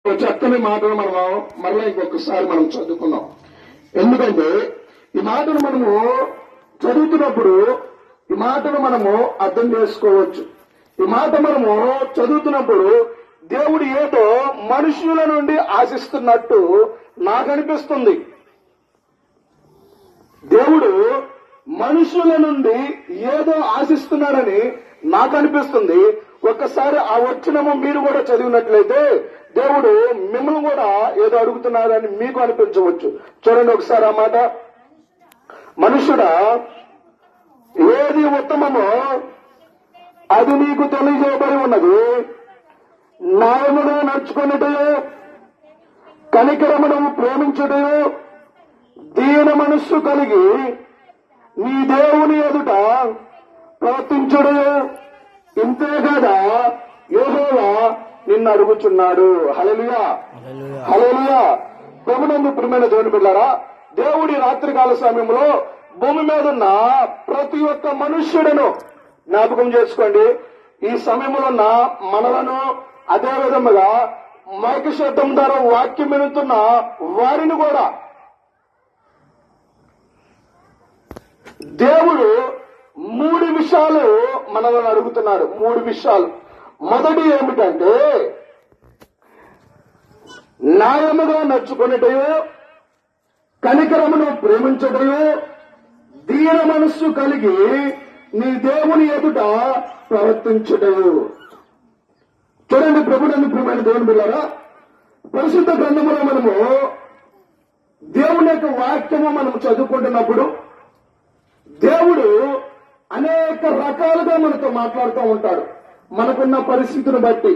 చక్కని మాటను మరలా ఇంకొకసారి మనం చదువుకున్నాం. ఎందుకంటే ఈ మాటను మనము చదువుతున్నప్పుడు ఈ మాటను మనము అర్థం చేసుకోవచ్చు. ఈ మాట మనము చదువుతున్నప్పుడు దేవుడు ఏదో మనుషుల నుండి ఆశిస్తున్నట్టు నాకు అనిపిస్తుంది. దేవుడు మనుషుల నుండి ఏదో ఆశిస్తున్నాడని నాకు అనిపిస్తుంది. ఒక్కసారి ఆ వచనము మీరు కూడా చదివినట్లయితే దేవుడు మిమ్మల్ని కూడా ఏదో అడుగుతున్నారని మీకు అనిపించవచ్చు. చూడండి ఒకసారి ఆ మాట. మనుషుడా, ఏది ఉత్తమమో అది నీకు తెలియజేయబడి ఉన్నది. న్యాయముగా నడుచుకున్నటయో, కనికరమును ప్రేమించుటయో, దీన మనస్సు కలిగి నీ దేవుని ఎదుట ప్రవర్తించుటయో, ఇంతే కదా యెహోవా నిన్ను అడుగుచున్నాడు. హల్లెలూయా, హల్లెలూయా. ప్రభునందు ప్రియమైన దేవుని బిడ్డలారా, దేవుడి రాత్రికాల సమయంలో భూమి మీద ఉన్న ప్రతి ఒక్క మనుష్యుడను జ్ఞాపకం చేసుకోండి. ఈ సమయంలో ఉన్న మనలను, అదే విధముగా మైక శబ్దం ద్వారా వాక్యం వినుతున్న వారిని కూడా దేవుడు 3 విషయాలు మనల్ని అడుగుతున్నాడు. 3 విషయాలు. మొదటి ఏమిటంటే న్యాయముగా నడుచుకునేటయో, కనికరమును ప్రేమించటయో, దీన మనస్సు కలిగి నీ దేవుని ఎదుట ప్రవర్తించటయో. చూడండి ప్రభునందు ప్రియమైన దేవుని బిడ్డలారా, పరిశుద్ధ గ్రంథములో మనము దేవుని యొక్క వాక్యము మనము చదువుకుంటున్నప్పుడు దేవుడు అనేక రకాలుగా మనతో మాట్లాడుతూ ఉంటాడు, మనకున్న పరిస్థితిని బట్టి.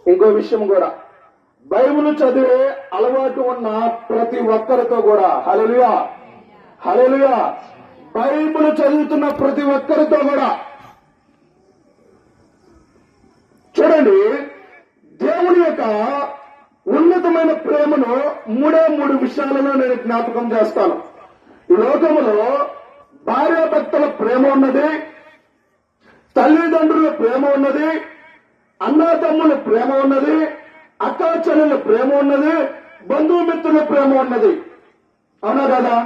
ఇంకో విషయం కూడా, బైబిల్ చదివే అలవాటు ఉన్న ప్రతి ఒక్కరితో కూడా, హల్లెలూయా హల్లెలూయా, బైబిల్ చదువుతున్న ప్రతి ఒక్కరితో కూడా చూడండి దేవుని యొక్క ఉన్నతమైన ప్రేమను 3 విషయాలలో నేను జ్ఞాపకం చేస్తాను. ఈ లోకములో భార్యాభర్తల ప్రేమ ఉన్నది, తల్లిదండ్రుల ప్రేమ ఉన్నది, అన్నాతమ్ముల ప్రేమ ఉన్నది, అక్కాచెల్లెల ప్రేమ ఉన్నది, బంధుమిత్రుల ప్రేమ ఉన్నది. అవునా కదా?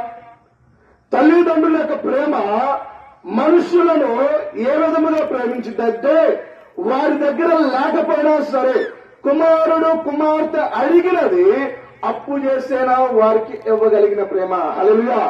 తల్లిదండ్రుల యొక్క ప్రేమ మనుషులను ఏ విధముగా ప్రేమించిందంటే, వారి దగ్గర లేకపోయినా సరే కుమారుడు కుమార్తె అడిగినది అప్పు చేసేనా వారికి ఇవ్వగలిగిన ప్రేమ. హల్లెలూయా.